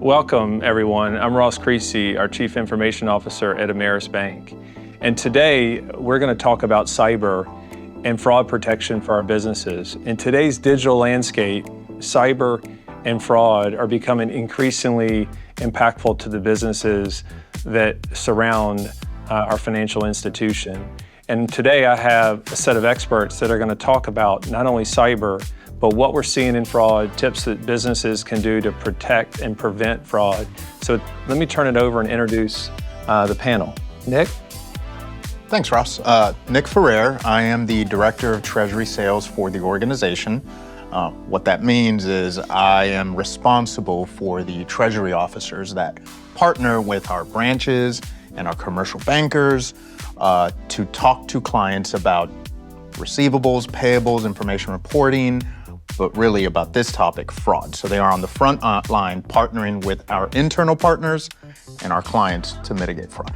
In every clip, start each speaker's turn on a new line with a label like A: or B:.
A: Welcome, everyone. I'm Ross Creasy, our Chief Information Officer at Ameris Bank. And today, we're going to talk about cyber and fraud protection for our businesses. In today's digital landscape, cyber and fraud are becoming increasingly impactful to the businesses that surround our financial institution. And today, I have a set of experts that are going to talk about not only cyber, but what we're seeing in fraud, tips that businesses can do to protect and prevent fraud. So let me turn it over and introduce the panel. Nick?
B: Thanks, Ross. Nick Ferrer. I am the Director of Treasury Sales for the organization. What that means is I am responsible for the treasury officers that partner with our branches and our commercial bankers to talk to clients about receivables, payables, information reporting, but really about this topic, fraud. So they are on the front line partnering with our internal partners and our clients to mitigate fraud.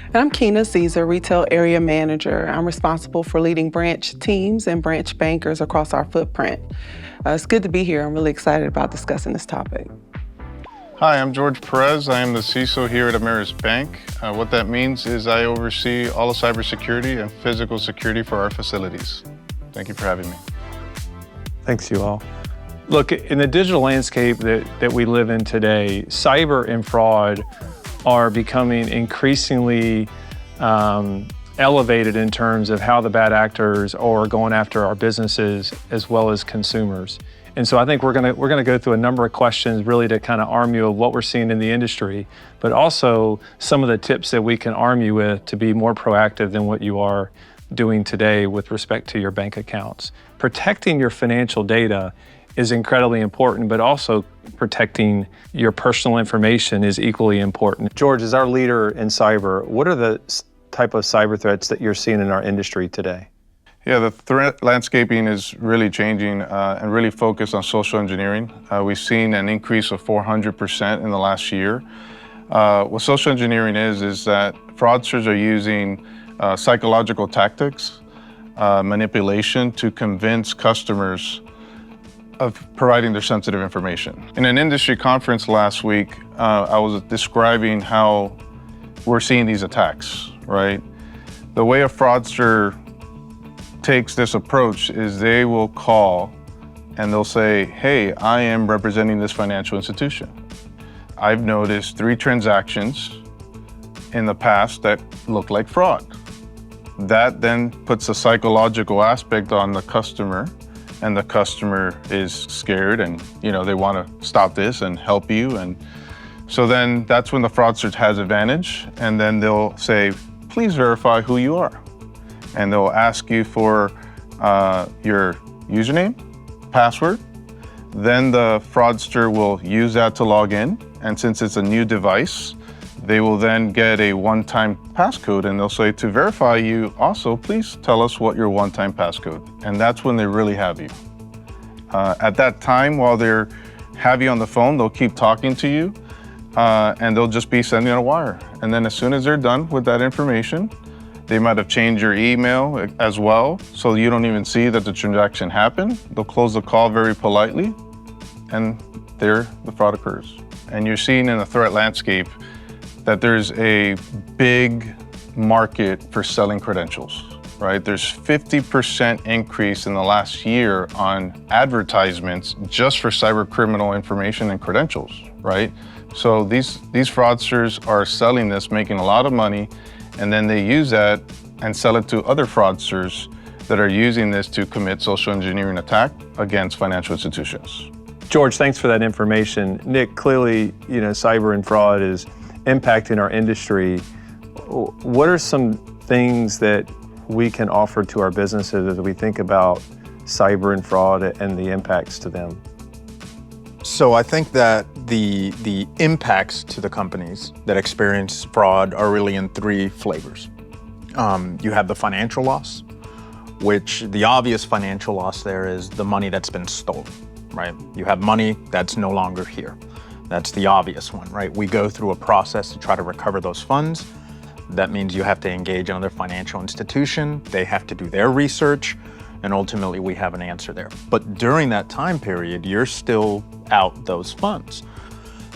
C: And I'm Keena Caesar, Retail Area Manager. I'm responsible for leading branch teams and branch bankers across our footprint. It's good to be here. I'm really excited about discussing this topic.
D: Hi, I'm George Perez. I am the CISO here at Ameris Bank. What that means is I oversee all of cybersecurity and physical security for our facilities. Thank you for having me.
A: Thanks, you all. Look, in the digital landscape that we live in today, cyber and fraud are becoming increasingly elevated in terms of how the bad actors are going after our businesses as well as consumers. And so I think we're gonna go through a number of questions really to kind of arm you of what we're seeing in the industry, but also some of the tips that we can arm you with to be more proactive than what you are doing today with respect to your bank accounts. Protecting your financial data is incredibly important, but also protecting your personal information is equally important. George, as our leader in cyber, what are the type of cyber threats that you're seeing in our industry today?
D: Yeah, the threat landscaping is really changing and really focused on social engineering. We've seen an increase of 400% in the last year. What social engineering is that fraudsters are using psychological tactics, manipulation to convince customers of providing their sensitive information. In an industry conference last week, I was describing how we're seeing these attacks, right? The way a fraudster takes this approach is they will call and they'll say, hey, I am representing this financial institution. I've noticed 3 transactions in the past that look like fraud. That then puts a psychological aspect on the customer, and the customer is scared and they want to stop this and help you. And so then that's when the fraudster has advantage, and then they'll say, please verify who you are. And they'll ask you for your username, password. Then the fraudster will use that to log in. And since it's a new device, they will then get a one-time passcode, and they'll say, to verify you also, please tell us what your one-time passcode. And that's when they really have you. At that time, while they have you on the phone, they'll keep talking to you, and they'll just be sending a wire. And then as soon as they're done with that information, they might have changed your email as well, so you don't even see that the transaction happened. They'll close the call very politely, and there the fraud occurs. And you're seeing in the threat landscape that there's a big market for selling credentials, right? There's 50% increase in the last year on advertisements just for cyber criminal information and credentials, right? So these fraudsters are selling this, making a lot of money, and then they use that and sell it to other fraudsters that are using this to commit social engineering attack against financial institutions.
A: George, thanks for that information. Nick, clearly, cyber and fraud is impacting our industry. What are some things that we can offer to our businesses as we think about cyber and fraud and the impacts to them?
B: So I think that the impacts to the companies that experience fraud are really in 3 flavors. You have the financial loss, which the obvious financial loss there is the money that's been stolen, right? You have money that's no longer here. That's the obvious one, right? We go through a process to try to recover those funds. That means you have to engage another financial institution. They have to do their research. and ultimately we have an answer there. But during that time period, you're still out those funds.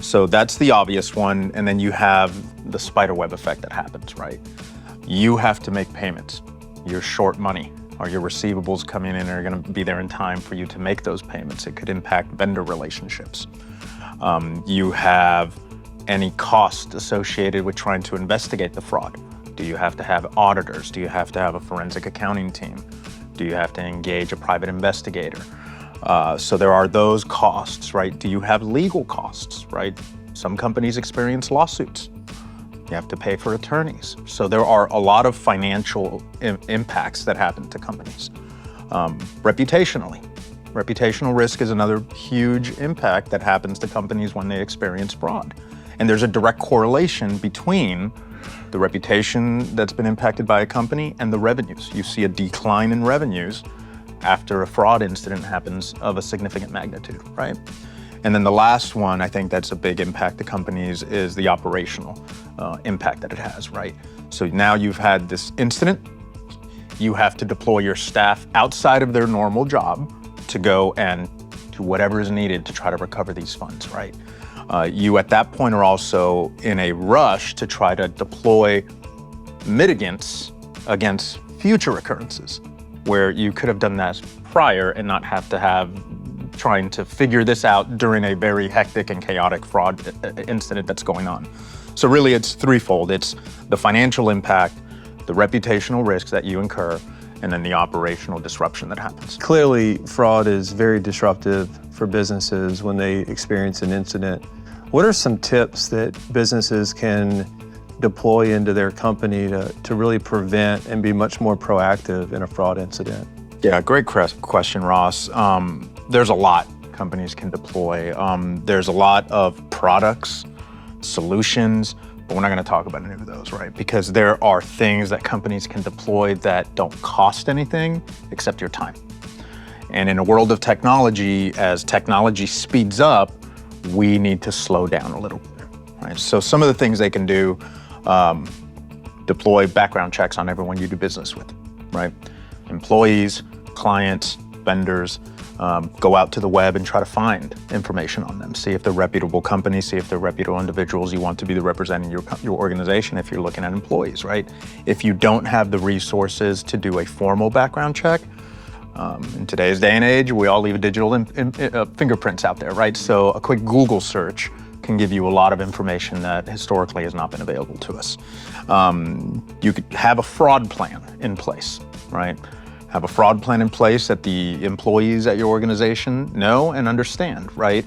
B: So that's the obvious one. And then you have the spiderweb effect that happens, right? You have to make payments. You're short money. Are your receivables coming in are going to be there in time for you to make those payments? It could impact vendor relationships. You have any cost associated with trying to investigate the fraud. Do you have to have auditors? Do you have to have a forensic accounting team? Do you have to engage a private investigator? So there are those costs, right? Do you have legal costs, right? Some companies experience lawsuits. You have to pay for attorneys. So there are a lot of financial impacts that happen to companies. Reputationally. Reputational risk is another huge impact that happens to companies when they experience fraud. And there's a direct correlation between the reputation that's been impacted by a company and the revenues. You see a decline in revenues after a fraud incident happens of a significant magnitude, right? And then the last one, I think that's a big impact to companies, is the operational impact that it has, right? So now you've had this incident, you have to deploy your staff outside of their normal job to go and do whatever is needed to try to recover these funds, right? You at that point are also in a rush to try to deploy mitigants against future occurrences, where you could have done that prior and not have to have trying to figure this out during a very hectic and chaotic fraud incident that's going on. So really it's threefold. It's the financial impact, the reputational risks that you incur, and then the operational disruption that happens.
A: Clearly, fraud is very disruptive for businesses when they experience an incident. What are some tips that businesses can deploy into their company to really prevent and be much more proactive in a fraud incident?
B: Yeah, great question, Ross. There's a lot companies can deploy. There's a lot of products, solutions, but we're not going to talk about any of those, right? Because there are things that companies can deploy that don't cost anything except your time. And in a world of technology, as technology speeds up, we need to slow down a little bit, right? So some of the things they can do, deploy background checks on everyone you do business with, right? Employees, clients, vendors, go out to the web and try to find information on them. See if they're reputable companies, see if they're reputable individuals you want to be representing your organization if you're looking at employees, right? If you don't have the resources to do a formal background check, in today's day and age, we all leave digital fingerprints out there, right? So a quick Google search can give you a lot of information that historically has not been available to us. You could have a fraud plan in place, right? Have a fraud plan in place that the employees at your organization know and understand, right?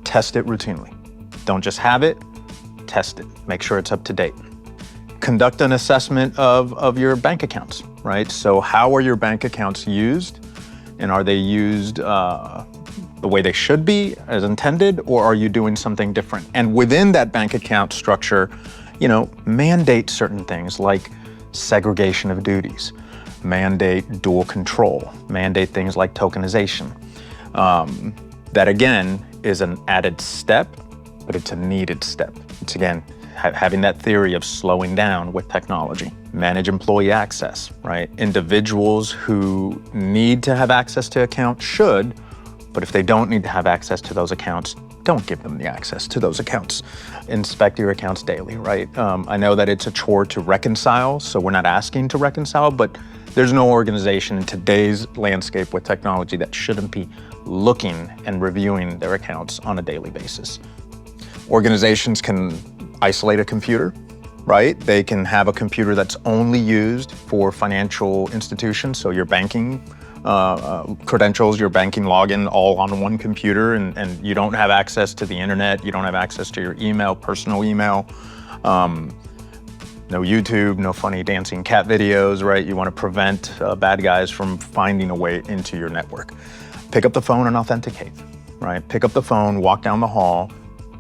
B: Test it routinely. Don't just have it, test it. Make sure it's up to date. Conduct an assessment of your bank accounts, right? So how are your bank accounts used? And are they used the way they should be as intended, or are you doing something different? And within that bank account structure, mandate certain things like segregation of duties, mandate dual control, mandate things like tokenization. That again is an added step, but it's a needed step. It's again, having that theory of slowing down with technology. Manage employee access, right? Individuals who need to have access to accounts should, but if they don't need to have access to those accounts, don't give them the access to those accounts. Inspect your accounts daily, right? I know that it's a chore to reconcile, so we're not asking to reconcile, but there's no organization in today's landscape with technology that shouldn't be looking and reviewing their accounts on a daily basis. Organizations can isolate a computer, right? They can have a computer that's only used for financial institutions, so your banking credentials, your banking login, all on one computer, and you don't have access to the internet, you don't have access to your email, personal email, no YouTube, no funny dancing cat videos, right? You want to prevent bad guys from finding a way into your network. Pick up the phone and authenticate, right? Pick up the phone, walk down the hall,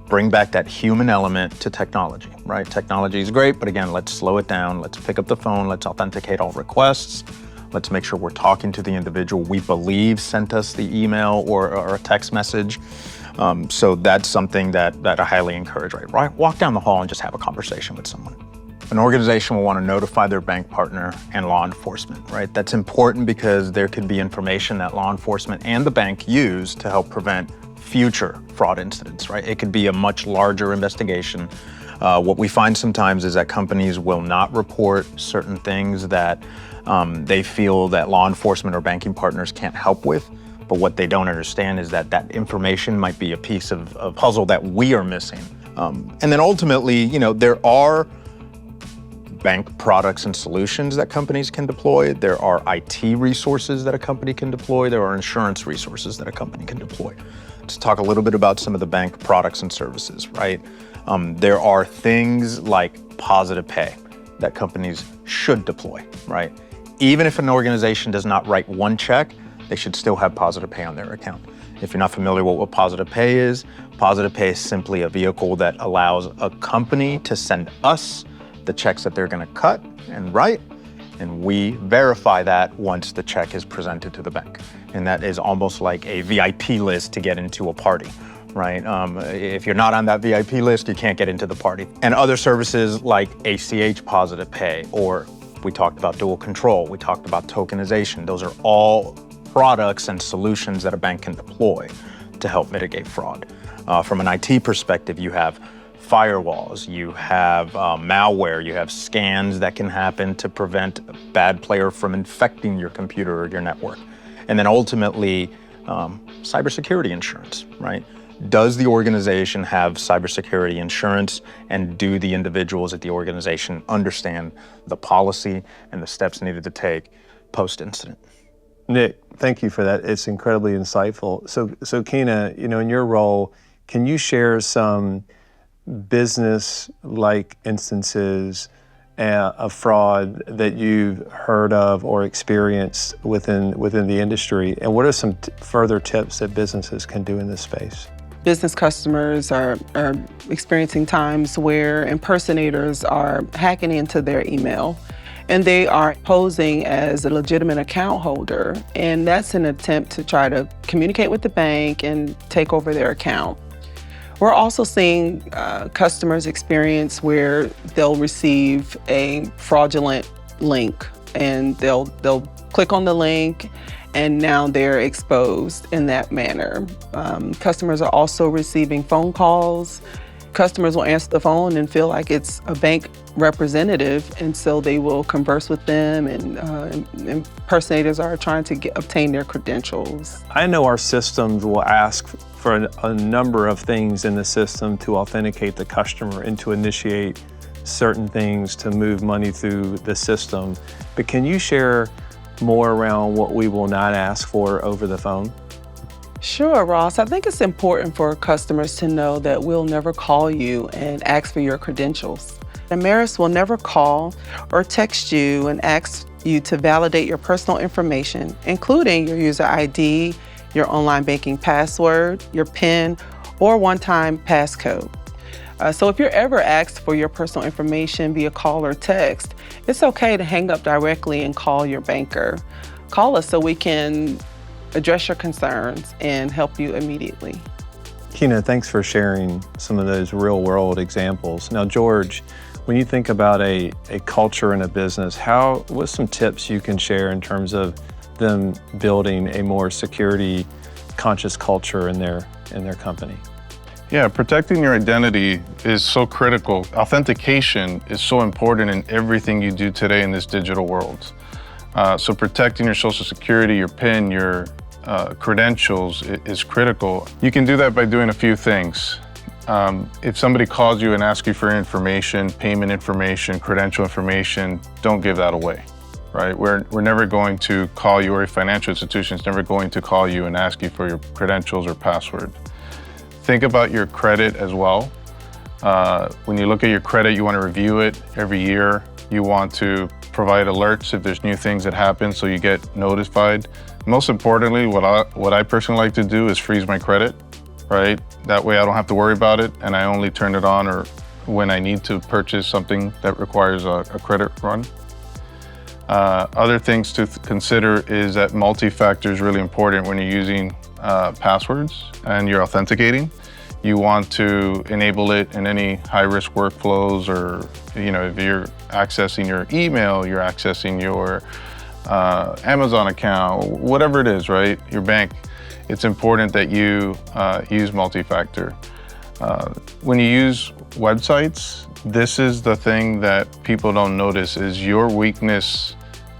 B: bring back that human element to technology, right? Technology is great, but again, let's slow it down. Let's pick up the phone, let's authenticate all requests. Let's make sure we're talking to the individual we believe sent us the email or a text message. So that's something that I highly encourage, right? Walk down the hall and just have a conversation with someone. An organization will want to notify their bank partner and law enforcement, right? That's important because there could be information that law enforcement and the bank use to help prevent future fraud incidents, right? It could be a much larger investigation. What we find sometimes is that companies will not report certain things that they feel that law enforcement or banking partners can't help with. But what they don't understand is that that information might be a piece of puzzle that we are missing. And then ultimately, there are bank products and solutions that companies can deploy. There are IT resources that a company can deploy. There are insurance resources that a company can deploy. Let's talk a little bit about some of the bank products and services, right? There are things like positive pay that companies should deploy, right? Even if an organization does not write one check, they should still have positive pay on their account. If you're not familiar with what positive pay is simply a vehicle that allows a company to send us the checks that they're going to cut and write, and we verify that once the check is presented to the bank. And that is almost like a VIP list to get into a party, right? If you're not on that VIP list, you can't get into the party. And other services like ACH positive pay, or we talked about dual control, we talked about tokenization. Those are all products and solutions that a bank can deploy to help mitigate fraud. From an IT perspective, you have firewalls, you have malware, you have scans that can happen to prevent a bad player from infecting your computer or your network. And then ultimately, cybersecurity insurance, right? Does the organization have cybersecurity insurance, and do the individuals at the organization understand the policy and the steps needed to take post-incident?
A: Nick, thank you for that. It's incredibly insightful. So Keena, in your role, can you share some business-like instances of fraud that you've heard of or experienced within the industry? And what are some further tips that businesses can do in this space?
C: Business customers are experiencing times where impersonators are hacking into their email, and they are posing as a legitimate account holder. And that's an attempt to try to communicate with the bank and take over their account. We're also seeing customers experience where they'll receive a fraudulent link, and they'll click on the link, and now they're exposed in that manner. Customers are also receiving phone calls. Customers will answer the phone and feel like it's a bank representative, and so they will converse with them, and impersonators are trying to obtain their credentials.
A: I know our systems will ask for a number of things in the system to authenticate the customer and to initiate certain things to move money through the system. But can you share more around what we will not ask for over the phone?
C: Sure, Ross. I think it's important for customers to know that we'll never call you and ask for your credentials. Ameris will never call or text you and ask you to validate your personal information, including your user ID, your online banking password, your PIN, or one-time passcode. So if you're ever asked for your personal information via call or text, it's okay to hang up directly and call your banker. Call us so we can address your concerns and help you immediately.
A: Keena, thanks for sharing some of those real-world examples. Now, George, when you think about a culture in a business, what's some tips you can share in terms of them building a more security-conscious culture in their company?
D: Yeah, protecting your identity is so critical. Authentication is so important in everything you do today in this digital world. So protecting your social security, your PIN, your credentials is critical. You can do that by doing a few things. If somebody calls you and asks you for information, payment information, credential information, don't give that away, right? We're never going to call you, or a financial institution is never going to call you and ask you for your credentials or password. Think about your credit as well. When you look at your credit, you want to review it every year. You want to provide alerts if there's new things that happen so you get notified. Most importantly, what I personally like to do is freeze my credit, right? That way I don't have to worry about it, and I only turn it on or when I need to purchase something that requires a credit run. Other things to consider is that multi-factor is really important when you're using passwords and you're authenticating. You want to enable it in any high-risk workflows, or if you're accessing your email, you're accessing your Amazon account, whatever it is, right? Your bank. it's important that you use multi-factor. When you use websites, this is the thing that people don't notice, is your weakness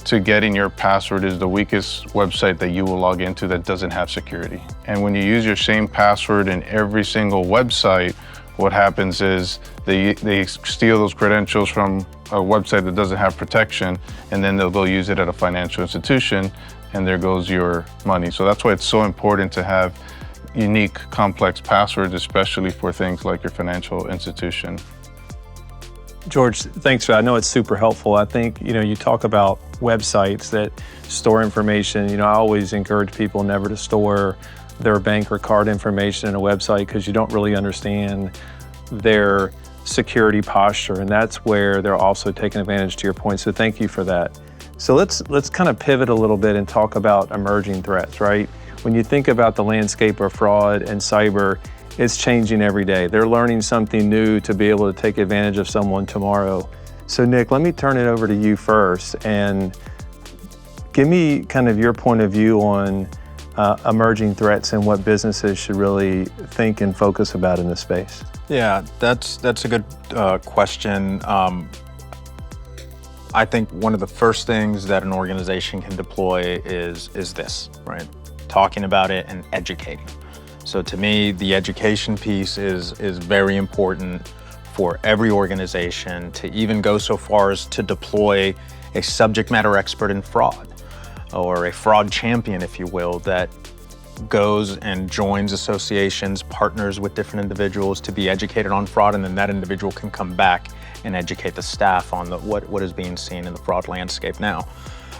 D: to getting your password is the weakest website that you will log into that doesn't have security. And when you use your same password in every single website, what happens is they steal those credentials from a website that doesn't have protection, and then they'll use it at a financial institution, and there goes your money. So that's why it's so important to have unique, complex passwords, especially for things like your financial institution.
A: George, thanks for that. I know it's super helpful. I think, you talk about websites that store information. I always encourage people never to store their bank or card information in a website because you don't really understand their security posture, and that's where they're also taking advantage, to your point. So thank you for that. So let's kind of pivot a little bit and talk about emerging threats, right? When you think about the landscape of fraud and cyber, it's changing every day. They're learning something new to be able to take advantage of someone tomorrow. So Nick, let me turn it over to you first and give me kind of your point of view on emerging threats and what businesses should really think and focus about in this space.
B: Yeah, that's a good question. I think one of the first things that an organization can deploy is this, right? Talking about it and educating. So to me, the education piece is very important for every organization, to even go so far as to deploy a subject matter expert in fraud, or a fraud champion, if you will, that goes and joins associations, partners with different individuals to be educated on fraud, and then that individual can come back and educate the staff on what is being seen in the fraud landscape now.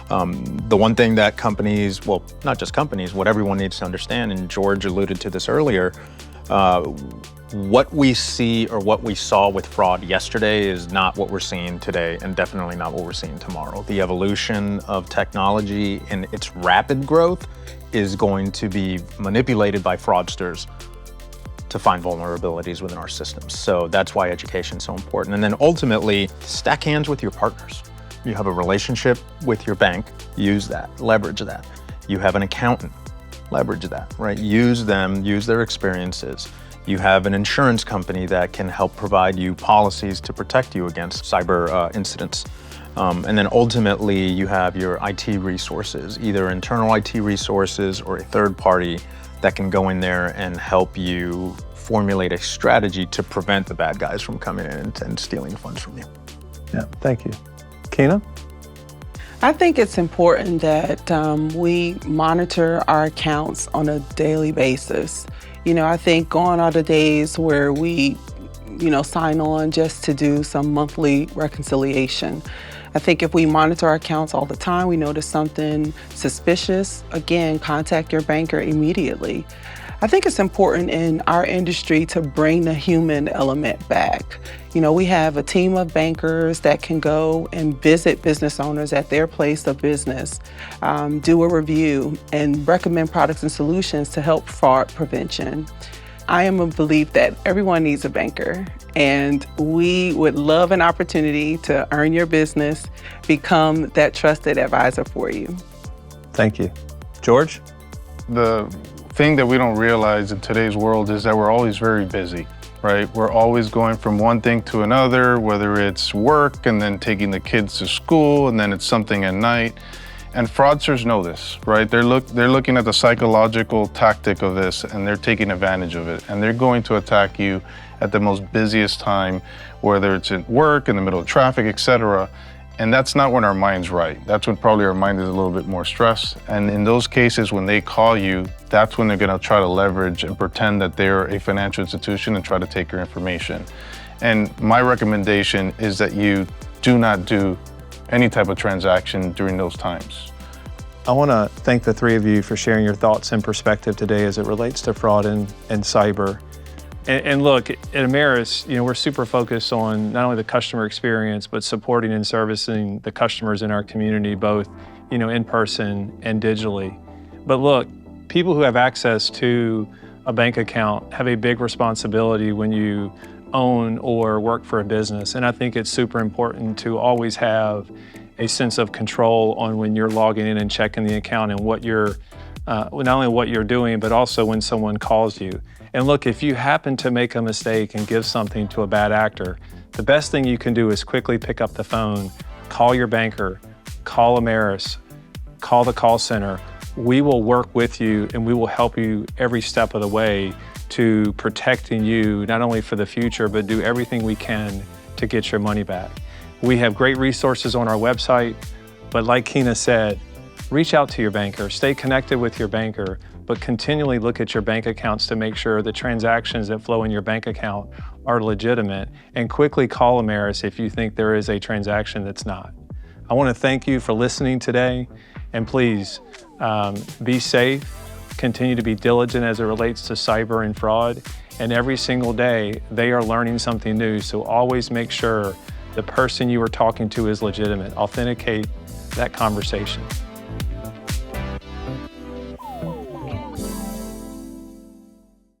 B: The one thing that companies, well, not just companies, what everyone needs to understand, and George alluded to this earlier, what we see or what we saw with fraud yesterday is not what we're seeing today, and definitely not what we're seeing tomorrow. The evolution of technology and its rapid growth is going to be manipulated by fraudsters to find vulnerabilities within our systems. So that's why education is so important. And then ultimately, stack hands with your partners. You have a relationship with your bank, use that, leverage that. You have an accountant, leverage that, right? Use them, use their experiences. You have an insurance company that can help provide you policies to protect you against cyber incidents. And then ultimately, you have your IT resources, either internal IT resources or a third party that can go in there and help you formulate a strategy to prevent the bad guys from coming in and stealing funds from you.
A: Yeah, thank you. Kina?
C: I think it's important that we monitor our accounts on a daily basis. I think gone are the days where we, sign on just to do some monthly reconciliation. I think if we monitor our accounts all the time, we notice something suspicious, again, contact your banker immediately. I think it's important in our industry to bring the human element back. We have a team of bankers that can go and visit business owners at their place of business, do a review, and recommend products and solutions to help fraud prevention. I am a belief that everyone needs a banker, and we would love an opportunity to earn your business, become that trusted advisor for you.
A: Thank you. George?
D: The thing that we don't realize in today's world is that we're always very busy, right? We're always going from one thing to another, whether it's work and then taking the kids to school and then it's something at night. And fraudsters know this, right? They're looking at the psychological tactic of this, and they're taking advantage of it. And they're going to attack you at the most busiest time, whether it's at work, in the middle of traffic, etc. And that's not when our mind's right. That's when probably our mind is a little bit more stressed. And in those cases, when they call you, that's when they're gonna try to leverage and pretend that they're a financial institution and try to take your information. And my recommendation is that you do not do any type of transaction during those times.
A: I wanna thank the three of you for sharing your thoughts and perspective today as it relates to fraud and cyber. And look, at Ameris, we're super focused on not only the customer experience, but supporting and servicing the customers in our community, both, in person and digitally. But look, people who have access to a bank account have a big responsibility when you own or work for a business. And I think it's super important to always have a sense of control on when you're logging in and checking the account and what you're not only what you're doing, but also when someone calls you. And look, if you happen to make a mistake and give something to a bad actor, the best thing you can do is quickly pick up the phone, call your banker, call Ameris, call the call center. We will work with you and we will help you every step of the way to protecting you, not only for the future, but do everything we can to get your money back. We have great resources on our website, but like Keena said, reach out to your banker, stay connected with your banker, but continually look at your bank accounts to make sure the transactions that flow in your bank account are legitimate, and quickly call Ameris if you think there is a transaction that's not. I want to thank you for listening today, and please be safe, continue to be diligent as it relates to cyber and fraud, and every single day they are learning something new, so always make sure the person you are talking to is legitimate. Authenticate that conversation.